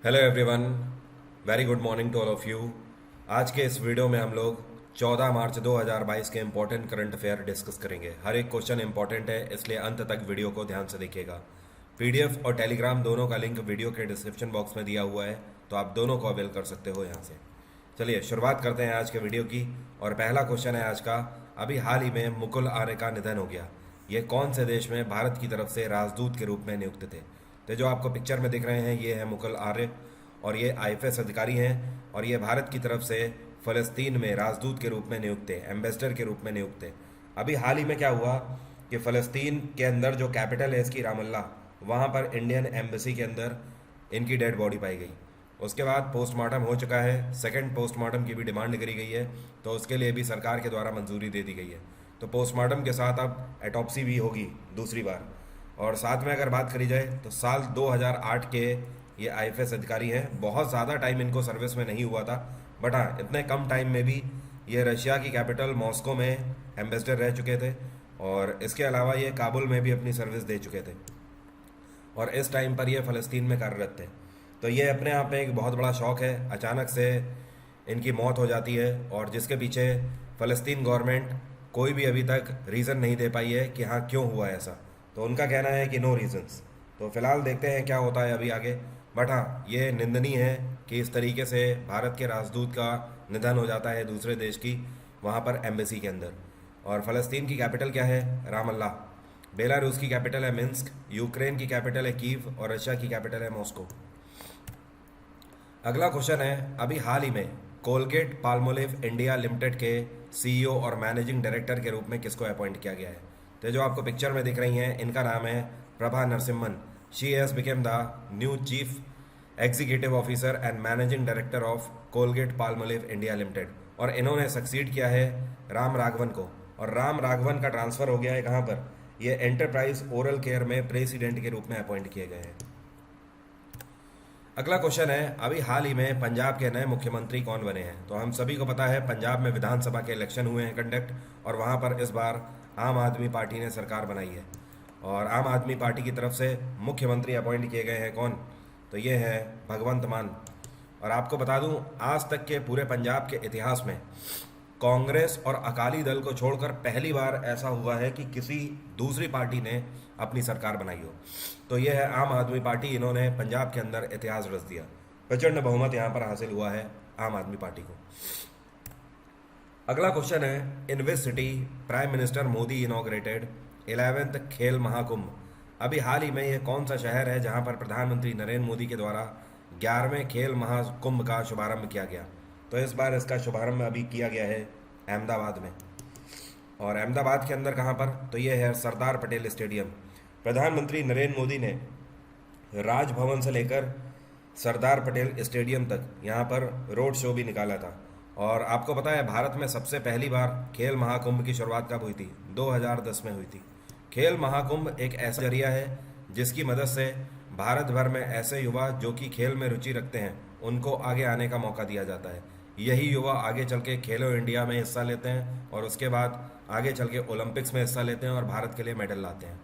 Hello everyone, very good morning to all of you. आज के इस वीडियो में हम लोग 14 मार्च 2022 के इम्पोर्टेंट करंट अफेयर डिस्कस करेंगे। हर एक क्वेश्चन इंपॉर्टेंट है, इसलिए अंत तक वीडियो को ध्यान से देखिएगा। पीडीएफ और टेलीग्राम दोनों का लिंक वीडियो के डिस्क्रिप्शन बॉक्स में दिया हुआ है, तो आप दोनों को अवेल कर सकते हो यहाँ से। चलिए शुरुआत करते हैं आज के वीडियो की। और पहला क्वेश्चन है आज का, अभी हाल ही में मुकुल आर्य का निधन हो गया। ये कौन से देश में भारत की तरफ से राजदूत के रूप में नियुक्त थे? तो जो आपको पिक्चर में दिख रहे हैं ये है मुकुल आर्य, और ये आईएफएस अधिकारी हैं, और ये भारत की तरफ से फ़लस्तीन में राजदूत के रूप में नियुक्त थे, एम्बेसडर के रूप में नियुक्त थे। अभी हाल ही में क्या हुआ कि फ़लस्तीन के अंदर जो कैपिटल है इसकी रामल्ला, वहाँ पर इंडियन एम्बेसी के अंदर इनकी डेड बॉडी पाई गई। उसके बाद पोस्टमार्टम हो चुका है, सेकंड पोस्टमार्टम की भी डिमांड करी गई है, तो उसके लिए भी सरकार के द्वारा मंजूरी दे दी गई है। तो पोस्टमार्टम के साथ अब एटॉप्सी भी होगी दूसरी बार। और साथ में अगर बात करी जाए तो साल 2008 के ये आईएफएस अधिकारी हैं। बहुत ज़्यादा टाइम इनको सर्विस में नहीं हुआ था, बट हाँ इतने कम टाइम में भी ये रशिया की कैपिटल मॉस्को में एम्बेसडर रह चुके थे, और इसके अलावा ये काबुल में भी अपनी सर्विस दे चुके थे, और इस टाइम पर ये फ़लस्तीन में कार्यरत थे। तो ये अपने आप में एक बहुत बड़ा शौक है। अचानक से इनकी मौत हो जाती है, और जिसके पीछे फ़लस्तीन गवर्नमेंट कोई भी अभी तक रीज़न नहीं दे पाई है कि हाँ क्यों हुआ ऐसा। तो उनका कहना है कि नो रीजंस। तो फिलहाल देखते हैं क्या होता है अभी आगे। बट हाँ ये निंदनीय है कि इस तरीके से भारत के राजदूत का निधन हो जाता है दूसरे देश की वहाँ पर एम्बेसी के अंदर। और फ़लस्तीन की कैपिटल क्या है? रामल्ला। बेलारूस की कैपिटल है मिन्स्क, यूक्रेन की कैपिटल है कीव, और रशिया की कैपिटल है मॉस्को। अगला क्वेश्चन है, अभी हाल ही में कोलगेट पाल्मोलिव इंडिया लिमिटेड के सीईओ और मैनेजिंग डायरेक्टर के रूप में किसको अपॉइंट किया गया है? तो जो आपको पिक्चर में दिख रही हैं इनका नाम है Prabha Narasimhan. She has become the new chief executive officer and managing director of Colgate Palmolive India limited, और इन्होंने सक्सीड किया है राम राघवन को। और राम राघवन का ट्रांसफ़र हो गया है कहाँ पर? ये एंटरप्राइज ओरल केयर में प्रेसिडेंट के रूप में अपॉइंट किए गए हैं। अगला क्वेश्चन है, अभी हाल ही में पंजाब के नए मुख्यमंत्री कौन बने हैं? तो हम सभी को पता है पंजाब में विधानसभा के इलेक्शन हुए हैं कंडक्ट, और वहाँ पर इस बार आम आदमी पार्टी ने सरकार बनाई है। और आम आदमी पार्टी की तरफ से मुख्यमंत्री अपॉइंट किए गए हैं कौन? तो ये है भगवंत मान। और आपको बता दूं, आज तक के पूरे पंजाब के इतिहास में कांग्रेस और अकाली दल को छोड़कर पहली बार ऐसा हुआ है कि किसी दूसरी पार्टी ने अपनी सरकार बनाई हो। तो ये है आम आदमी पार्टी, इन्होंने पंजाब के अंदर इतिहास रच दिया। प्रचंड बहुमत यहाँ पर हासिल हुआ है आम आदमी पार्टी को। अगला क्वेश्चन है, in which city prime minister Modi inaugurated 11th Khel Mahakumbh? अभी हाल ही में ये कौन सा शहर है जहाँ पर प्रधानमंत्री नरेंद्र मोदी के द्वारा 11वें खेल महाकुंभ का शुभारंभ किया गया? तो इस बार इसका शुभारंभ अभी किया गया है अहमदाबाद में। और अहमदाबाद के अंदर कहाँ पर? तो ये है सरदार पटेल स्टेडियम। प्रधानमंत्री नरेंद्र मोदी ने राजभवन से लेकर सरदार पटेल स्टेडियम तक यहाँ पर रोड शो भी निकाला था। और आपको पता है भारत में सबसे पहली बार खेल महाकुंभ की शुरुआत कब हुई थी? 2010 में हुई थी। खेल महाकुंभ एक ऐसा जरिया है जिसकी मदद से भारत भर में ऐसे युवा जो कि खेल में रुचि रखते हैं उनको आगे आने का मौका दिया जाता है। यही युवा आगे चल के खेलो इंडिया में हिस्सा लेते हैं, और उसके बाद आगे चल के ओलंपिक्स में हिस्सा लेते हैं और भारत के लिए मेडल लाते हैं।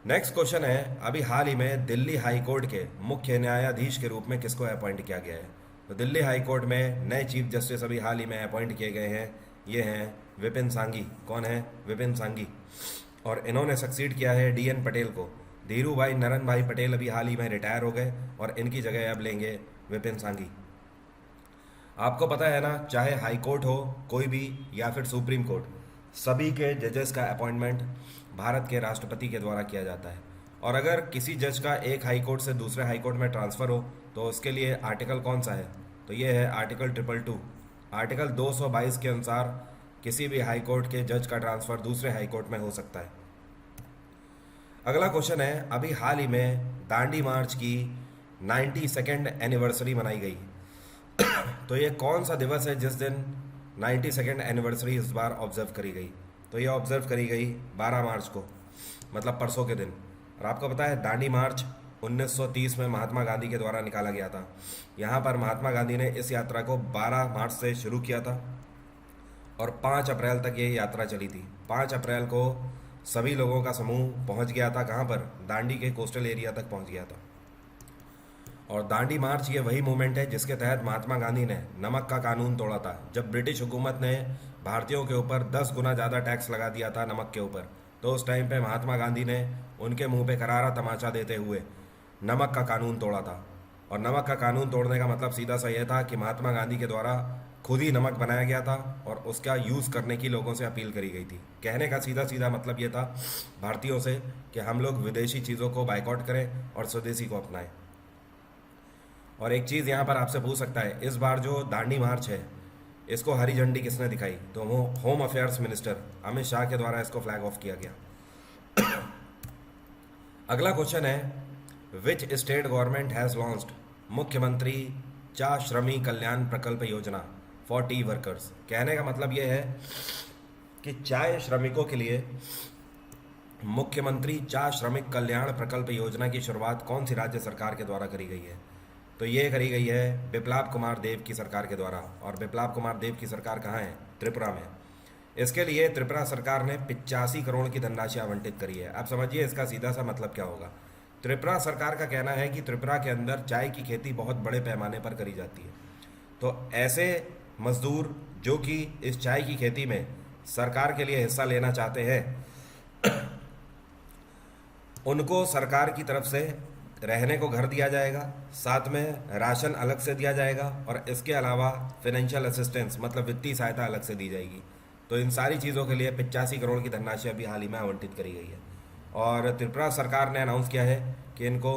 नेक्स्ट क्वेश्चन है, अभी हाल ही में दिल्ली हाई कोर्ट के मुख्य न्यायाधीश के रूप में किसको अपॉइंट किया गया है? तो दिल्ली हाई कोर्ट में नए चीफ जस्टिस अभी हाल ही में अपॉइंट किए गए हैं। ये हैं विपिन सांघी। कौन है? विपिन सांघी। और इन्होंने सक्सीड किया है डीएन पटेल को। धीरू भाई नरन भाई पटेल अभी हाल ही में रिटायर हो गए, और इनकी जगह अब लेंगे विपिन सांघी। आपको पता है ना, चाहे हाई कोर्ट हो कोई भी या फिर सुप्रीम कोर्ट, सभी के जजेस का अपॉइंटमेंट भारत के राष्ट्रपति के द्वारा किया जाता है। और अगर किसी जज का एक हाई कोर्ट से दूसरे हाई कोर्ट में ट्रांसफ़र हो तो उसके लिए आर्टिकल कौन सा है? तो ये है आर्टिकल 222। आर्टिकल 222 के अनुसार किसी भी हाई कोर्ट के जज का ट्रांसफ़र दूसरे हाई कोर्ट में हो सकता है। अगला क्वेश्चन है, अभी हाल ही में दांडी मार्च की 92nd एनिवर्सरी मनाई गई। तो ये कौन सा दिवस है जिस दिन 92nd एनिवर्सरी इस बार ऑब्जर्व करी गई? तो ये ऑब्जर्व करी गई 12 मार्च को, मतलब परसों के दिन। और आपको पता है दांडी मार्च 1930 में महात्मा गांधी के द्वारा निकाला गया था। यहाँ पर महात्मा गांधी ने इस यात्रा को 12 मार्च से शुरू किया था, और 5 अप्रैल तक ये यात्रा चली थी। 5 अप्रैल को सभी लोगों का समूह पहुँच गया था कहाँ पर? दांडी के कोस्टल एरिया तक पहुँच गया था। और दांडी मार्च ये वही मूवमेंट है जिसके तहत महात्मा गांधी ने नमक का कानून तोड़ा था। जब ब्रिटिश हुकूमत ने भारतीयों के ऊपर 10 गुना ज़्यादा टैक्स लगा दिया था नमक के ऊपर, तो उस टाइम पे महात्मा गांधी ने उनके मुंह पे करारा तमाचा देते हुए नमक का कानून तोड़ा था। और नमक का कानून तोड़ने का मतलब सीधा सा यह था कि महात्मा गांधी के द्वारा खुद ही नमक बनाया गया था और उसका यूज़ करने की लोगों से अपील करी गई थी। कहने का सीधा सीधा मतलब ये था भारतीयों से कि हम लोग विदेशी चीज़ों को बाइकआउट करें और स्वदेशी को अपनाएं। और एक चीज़ यहाँ पर आपसे पूछ सकता है, इस बार जो दांडी मार्च है इसको हरी झंडी किसने दिखाई? तो वो home affairs minister Amit Shah के द्वारा इसको फ्लैग ऑफ किया गया। अगला क्वेश्चन है, which state government has launched मुख्यमंत्री चा श्रमिक कल्याण प्रकल्प योजना फॉर टी वर्कर्स? कहने का मतलब ये है कि चाय श्रमिकों के लिए मुख्यमंत्री चा श्रमिक कल्याण प्रकल्प योजना की शुरुआत कौन सी राज्य सरकार के द्वारा करी गई है? तो ये करी गई है बिप्लब कुमार देव की सरकार के द्वारा। और बिप्लब कुमार देव की सरकार कहाँ है? त्रिपुरा में। इसके लिए त्रिपुरा सरकार ने 85 करोड़ की धनराशि आवंटित करी है। आप समझिए इसका सीधा सा मतलब क्या होगा। त्रिपुरा सरकार का कहना है कि त्रिपुरा के अंदर चाय की खेती बहुत बड़े पैमाने पर करी जाती है, तो ऐसे मजदूर जो कि इस चाय की खेती में सरकार के लिए हिस्सा लेना चाहते हैं उनको सरकार की तरफ से रहने को घर दिया जाएगा, साथ में राशन अलग से दिया जाएगा और इसके अलावा फाइनेंशियल असिस्टेंस मतलब वित्तीय सहायता अलग से दी जाएगी। तो इन सारी चीज़ों के लिए 85 करोड़ की धनराशि अभी हाल ही में आवंटित करी गई है। और त्रिपुरा सरकार ने अनाउंस किया है कि इनको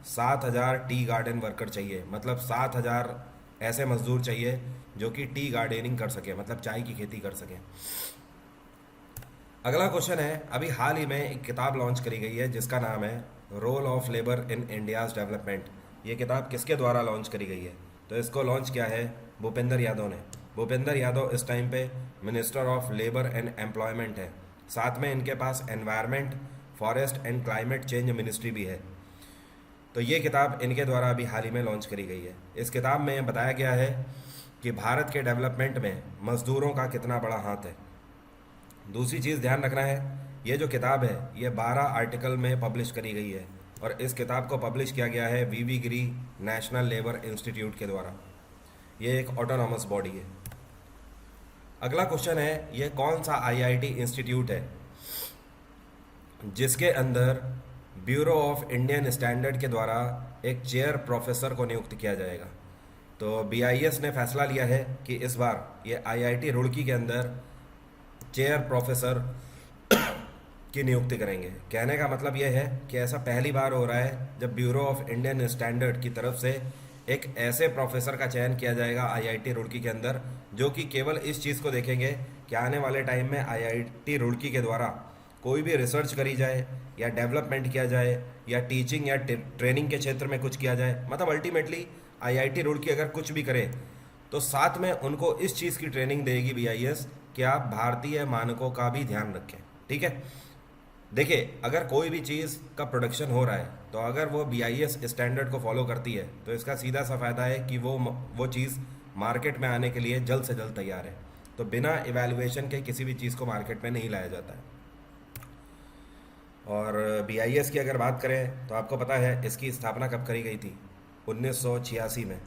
7,000 टी गार्डन वर्कर चाहिए, मतलब 7,000 ऐसे मजदूर चाहिए जो कि टी गार्डनिंग कर सके, मतलब चाय की खेती कर सकें। अगला क्वेश्चन है, अभी हाल ही में एक किताब लॉन्च करी गई है जिसका नाम है role of labour in India's development. ये किताब किसके द्वारा लॉन्च करी गई है? तो इसको लॉन्च किया है भूपेंद्र यादव ने। भूपेंद्र यादव इस टाइम पे minister of labour and employment है, साथ में इनके पास environment, forest and climate change ministry भी है। तो ये किताब इनके द्वारा अभी हाल ही में लॉन्च करी गई है। इस किताब में बताया गया है कि भारत के डेवलपमेंट में मज़दूरों का कितना बड़ा हाथ है। दूसरी चीज़ ध्यान रखना है, ये जो किताब है ये 12 आर्टिकल में पब्लिश करी गई है और इस किताब को पब्लिश किया गया है वीवी गिरी नेशनल लेबर इंस्टीट्यूट के द्वारा। ये एक ऑटोनॉमस बॉडी है। अगला क्वेश्चन है, ये कौन सा आईआईटी इंस्टीट्यूट है जिसके अंदर ब्यूरो ऑफ इंडियन स्टैंडर्ड के द्वारा एक चेयर प्रोफेसर को नियुक्त किया जाएगा? तो बीआईएस ने फैसला लिया है कि इस बार ये आईआईटी रुड़की के अंदर चेयर प्रोफेसर की नियुक्ति करेंगे। कहने का मतलब यह है कि ऐसा पहली बार हो रहा है जब ब्यूरो ऑफ इंडियन स्टैंडर्ड की तरफ से एक ऐसे प्रोफेसर का चयन किया जाएगा आईआईटी रुड़की के अंदर जो कि केवल इस चीज़ को देखेंगे कि आने वाले टाइम में आईआईटी रुड़की के द्वारा कोई भी रिसर्च करी जाए या डेवलपमेंट किया जाए या टीचिंग या ट्रेनिंग के क्षेत्र में कुछ किया जाए, मतलब अल्टीमेटली आईआईटी रुड़की अगर कुछ भी करे तो साथ में उनको इस चीज़ की ट्रेनिंग देगी बीआईएस कि आप भारतीय मानकों का भी ध्यान रखें। ठीक है, देखिए अगर कोई भी चीज़ का प्रोडक्शन हो रहा है तो अगर वो बीआईएस स्टैंडर्ड को फॉलो करती है तो इसका सीधा सा फ़ायदा है कि वो चीज़ मार्केट में आने के लिए जल्द से जल्द तैयार है। तो बिना इवैल्यूएशन के किसी भी चीज़ को मार्केट में नहीं लाया जाता है। और बीआईएस की अगर बात करें तो आपको पता है इसकी स्थापना कब करी गई थी? 1986 में।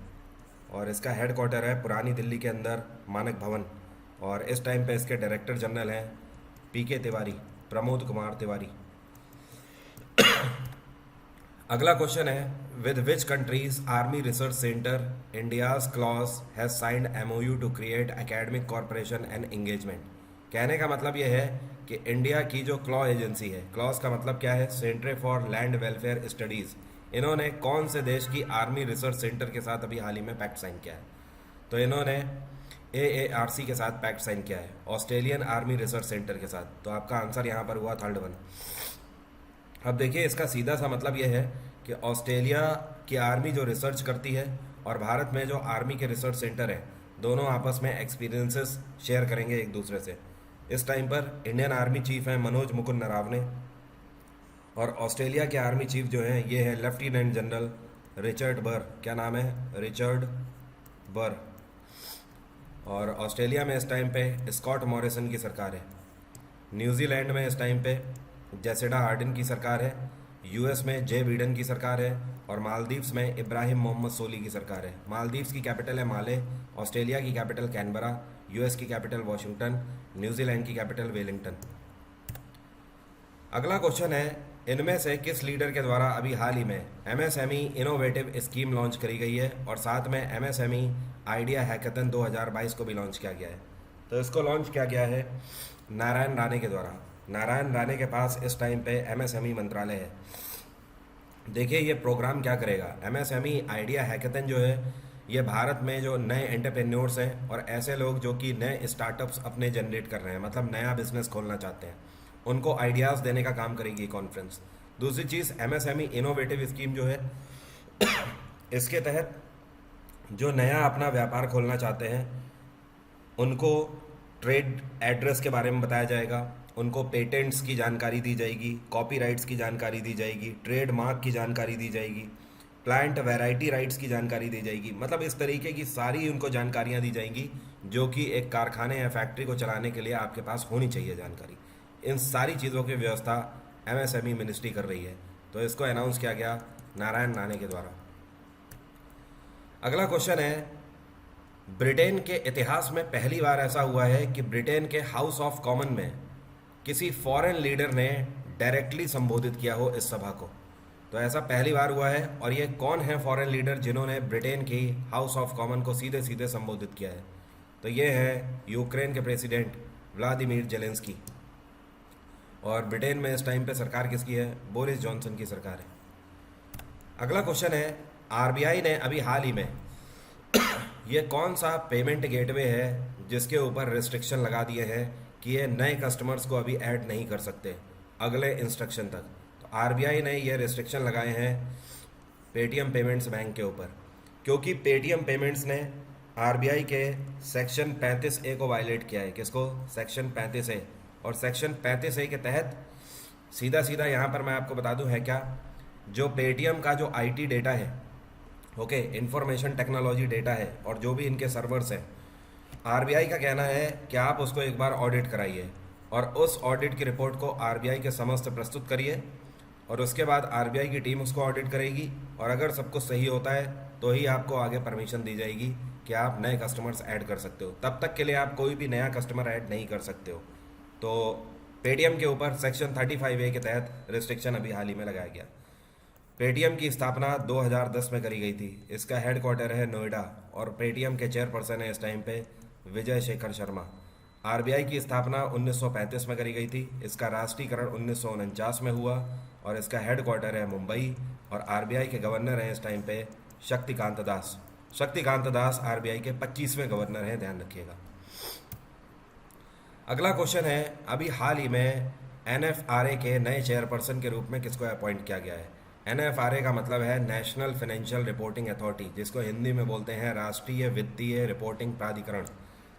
और इसका हेड क्वार्टर है पुरानी दिल्ली के अंदर मानक भवन। और इस टाइम पे इसके डायरेक्टर जनरल हैं पीके तिवारी, प्रमोद कुमार तिवारी। अगला क्वेश्चन है, with which country's army research centre India's clause has signed MoU to create academic corporation and engagement? कहने का मतलब यह है कि इंडिया की जो क्लॉ एजेंसी है, क्लॉज का मतलब क्या है? Centre for land welfare studies, इन्होंने कौन से देश की आर्मी रिसर्च सेंटर के साथ अभी हाल ही में पैक्ट साइन किया है? तो इन्होंने AARC के साथ पैक्ट साइन किया है, ऑस्ट्रेलियन आर्मी रिसर्च सेंटर के साथ। तो आपका आंसर यहाँ पर हुआ थर्ड वन। अब देखिए इसका सीधा सा मतलब यह है कि ऑस्ट्रेलिया की आर्मी जो रिसर्च करती है और भारत में जो आर्मी के रिसर्च सेंटर है, दोनों आपस में एक्सपीरियंसेस शेयर करेंगे एक दूसरे से। इस टाइम पर इंडियन आर्मी चीफ हैं मनोज मुकुंद नरावने और ऑस्ट्रेलिया के आर्मी चीफ जो हैं ये है लेफ्टिनेंट जनरल रिचर्ड बर। क्या नाम है? रिचर्ड बर। और ऑस्ट्रेलिया में इस टाइम पे स्कॉट मॉरिसन की सरकार है। न्यूजीलैंड में इस टाइम पे जेसिडा आर्डन की सरकार है। यूएस में जे बिडेन की सरकार है और मालदीव्स में इब्राहिम मोहम्मद सोली की सरकार है। मालदीव्स की कैपिटल है माले, ऑस्ट्रेलिया की कैपिटल कैनबरा, यूएस की कैपिटल वॉशिंगटन, न्यूजीलैंड की कैपिटल वेलिंगटन। अगला क्वेश्चन है, इनमें से किस लीडर के द्वारा अभी हाल ही में एमएसएमई इनोवेटिव स्कीम लॉन्च करी गई है और साथ में एमएसएमई आइडिया हैकेथन 2022 को भी लॉन्च किया गया है। तो इसको लॉन्च किया गया है नारायण राणे के द्वारा। नारायण राणे के पास इस टाइम पे एमएसएमई मंत्रालय है। देखिए ये प्रोग्राम क्या करेगा, एमएसएमई आइडिया हैकेथन जो है ये भारत में जो नए एंटरप्रेन्योर्स हैं और ऐसे लोग जो कि नए स्टार्टअप्स अपने जनरेट कर रहे हैं, मतलब नया बिजनेस खोलना चाहते हैं, उनको आइडियाज़ देने का काम करेगी कॉन्फ्रेंस। दूसरी चीज़, एमएसएमई इनोवेटिव स्कीम जो है इसके तहत जो नया अपना व्यापार खोलना चाहते हैं उनको ट्रेड एड्रेस के बारे में बताया जाएगा, उनको पेटेंट्स की जानकारी दी जाएगी, कॉपीराइट्स की जानकारी दी जाएगी, ट्रेडमार्क की जानकारी दी जाएगी, प्लांट वैरायटी राइट्स की जानकारी दी जाएगी। मतलब इस तरीके की सारी उनको जानकारियाँ दी जाएंगी जो कि एक कारखाने या फैक्ट्री को चलाने के लिए आपके पास होनी चाहिए जानकारी। इन सारी चीज़ों की व्यवस्था एमएसएमई मिनिस्ट्री कर रही है। तो इसको अनाउंस किया गया नारायण राणे के द्वारा। अगला क्वेश्चन है, ब्रिटेन के इतिहास में पहली बार ऐसा हुआ है कि ब्रिटेन के हाउस ऑफ कॉमन में किसी फॉरेन लीडर ने डायरेक्टली संबोधित किया हो इस सभा को। तो ऐसा पहली बार हुआ है और ये कौन है फॉरेन लीडर जिन्होंने ब्रिटेन की हाउस ऑफ कॉमन को सीधे सीधे संबोधित किया है? तो ये है यूक्रेन के प्रेसिडेंट व्लादिमीर जेलेंस्की। और ब्रिटेन में इस टाइम पे सरकार किसकी है? बोरिस जॉनसन की सरकार है। अगला क्वेश्चन है, आरबीआई ने अभी हाल ही में ये कौन सा पेमेंट गेटवे है जिसके ऊपर रिस्ट्रिक्शन लगा दिए हैं कि ये नए कस्टमर्स को अभी ऐड नहीं कर सकते अगले इंस्ट्रक्शन तक। तो आरबीआई ने ये रिस्ट्रिक्शन लगाए हैं पेटीएम पेमेंट्स बैंक के ऊपर, क्योंकि पेटीएम पेमेंट्स ने आरबीआई के सेक्शन 35A को वायलेट किया है। किसको? Section 35A। और सेक्शन 35A के तहत सीधा सीधा यहाँ पर मैं आपको बता दूँ है क्या, जो पेटीएम का जो आईटी डेटा है, ओके, इंफॉर्मेशन टेक्नोलॉजी डेटा है, और जो भी इनके सर्वर्स हैं, आरबीआई का कहना है कि आप उसको एक बार ऑडिट कराइए और उस ऑडिट की रिपोर्ट को आरबीआई के समक्ष प्रस्तुत करिए और उसके बाद आरबीआई की टीम उसको ऑडिट करेगी और अगर सब कुछ सही होता है तो ही आपको आगे परमिशन दी जाएगी कि आप नए कस्टमर्स ऐड कर सकते हो। तब तक के लिए आप कोई भी नया कस्टमर ऐड नहीं कर सकते हो। तो पेटीएम के ऊपर सेक्शन 35A के तहत रिस्ट्रिक्शन अभी हाल ही में लगाया गया। पेटीएम की स्थापना 2010 में करी गई थी। इसका हेडक्वार्टर है नोएडा और पेटीएम के चेयरपर्सन है इस टाइम पे विजय शेखर शर्मा। आरबीआई की स्थापना 1935 में करी गई थी। इसका राष्ट्रीयकरण 1949 में हुआ और इसका हेडक्वार्टर है मुंबई और आरबीआई के गवर्नर हैं इस टाइम पे शक्तिकांत दास। शक्तिकांत दास आरबीआई के 25वें गवर्नर हैं, ध्यान रखिएगा। अगला क्वेश्चन है, अभी हाल ही में एनएफआरए के नए चेयरपर्सन के रूप में किसको अपॉइंट किया गया है? एनएफआरए का मतलब है नेशनल फाइनेंशियल रिपोर्टिंग अथॉरिटी, जिसको हिंदी में बोलते हैं राष्ट्रीय वित्तीय रिपोर्टिंग प्राधिकरण।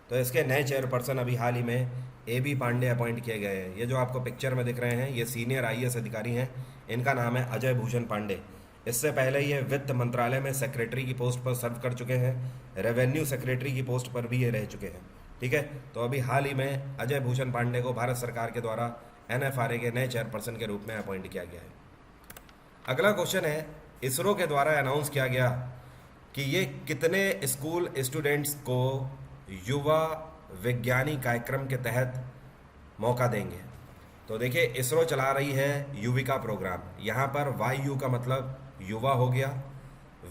तो इसके नए चेयरपर्सन अभी हाल ही में AB पांडे अपॉइंट किए गए हैं। ये जो आपको पिक्चर में दिख रहे हैं ये सीनियर IAS अधिकारी हैं। इनका नाम है अजय भूषण पांडे। इससे पहले ये वित्त मंत्रालय में सेक्रेटरी की पोस्ट पर सर्व कर चुके हैं, रेवेन्यू सेक्रेटरी की पोस्ट पर भी ये रह चुके हैं। ठीक है, तो अभी हाल ही में अजय भूषण पांडे को भारत सरकार के द्वारा NFRA के नए चेयरपर्सन के रूप में अपॉइंट किया गया है। अगला क्वेश्चन है, इसरो के द्वारा अनाउंस किया गया कि ये कितने स्कूल स्टूडेंट्स को युवा विज्ञानी कार्यक्रम के तहत मौका देंगे? तो देखिए, इसरो चला रही है युविका प्रोग्राम। यहाँ पर YU का मतलब युवा हो गया,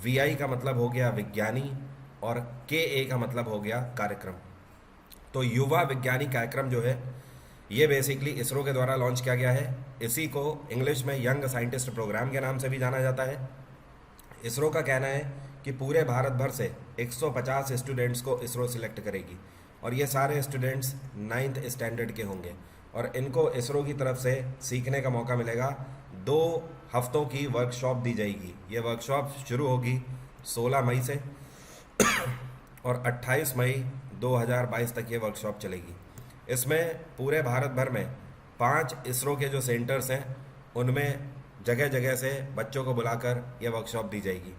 VI का मतलब हो गया विज्ञानी और KA का मतलब हो गया कार्यक्रम। तो युवा विज्ञानी कार्यक्रम जो है ये बेसिकली इसरो के द्वारा लॉन्च किया गया है। इसी को इंग्लिश में यंग साइंटिस्ट प्रोग्राम के नाम से भी जाना जाता है। इसरो का कहना है कि पूरे भारत भर से 150 स्टूडेंट्स को इसरो सिलेक्ट करेगी और ये सारे स्टूडेंट्स 9th स्टैंडर्ड के होंगे और इनको इसरो की तरफ से सीखने का मौका मिलेगा। 2 हफ्तों की वर्कशॉप दी जाएगी। ये वर्कशॉप शुरू होगी 16 मई से और 28 मई 2022 तक ये वर्कशॉप चलेगी। इसमें पूरे भारत भर में 5 इसरो के जो सेंटर्स हैं उनमें जगह जगह से बच्चों को बुलाकर यह वर्कशॉप दी जाएगी।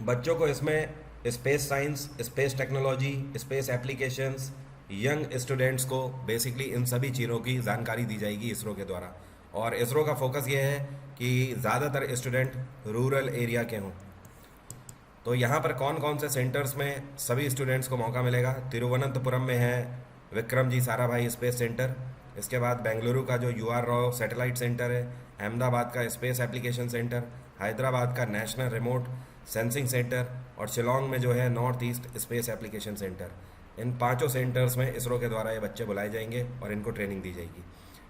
बच्चों को इसमें space science, space technology, space applications, young students को बेसिकली इन सभी चीज़ों की जानकारी दी जाएगी इसरो के द्वारा। और इसरो का फोकस ये है कि ज़्यादातर स्टूडेंट रूरल एरिया के हों। तो यहाँ पर कौन कौन से सेंटर्स में सभी स्टूडेंट्स को मौका मिलेगा? तिरुवनंतपुरम में है विक्रम जी साराभाई स्पेस सेंटर, इसके बाद बेंगलुरु का जो U R Rao satellite centre है, अहमदाबाद का स्पेस एप्लीकेशन सेंटर, हैदराबाद का नेशनल रिमोट सेंसिंग सेंटर और शिलोंग में जो है north east space application centre. इन पांचों सेंटर्स में इसरो के द्वारा ये बच्चे बुलाए जाएंगे और इनको ट्रेनिंग दी जाएगी।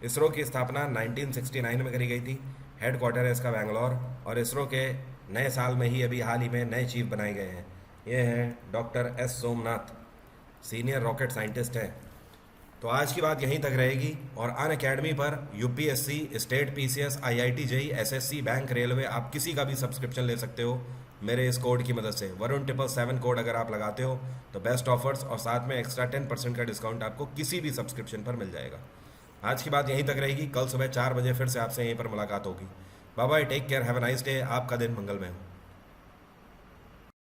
इसरो की स्थापना 1969 में करी गई थी। हेड क्वार्टर है इसका बैंगलोर और इसरो के नए साल में ही अभी हाल ही में नए चीफ बनाए गए हैं। ये हैं doctor S Somnath, senior rocket scientist हैं। तो आज की बात यहीं तक रहेगी और अन अकेडमी पर UPSC, state PCS, IIT JEE, SSC, bank, railway आप किसी का भी सब्सक्रिप्शन ले सकते हो मेरे इस कोड की मदद से। वरुण 777 कोड अगर आप लगाते हो तो बेस्ट ऑफर्स और साथ में एक्स्ट्रा 10% का डिस्काउंट आपको किसी भी सब्सक्रिप्शन पर मिल जाएगा। आज की बात यहीं तक रहेगी। कल सुबह 4 बजे फिर से आपसे यहीं पर मुलाकात होगी। Bye bye, take care, have a nice day. आपका दिन मंगलमय हो।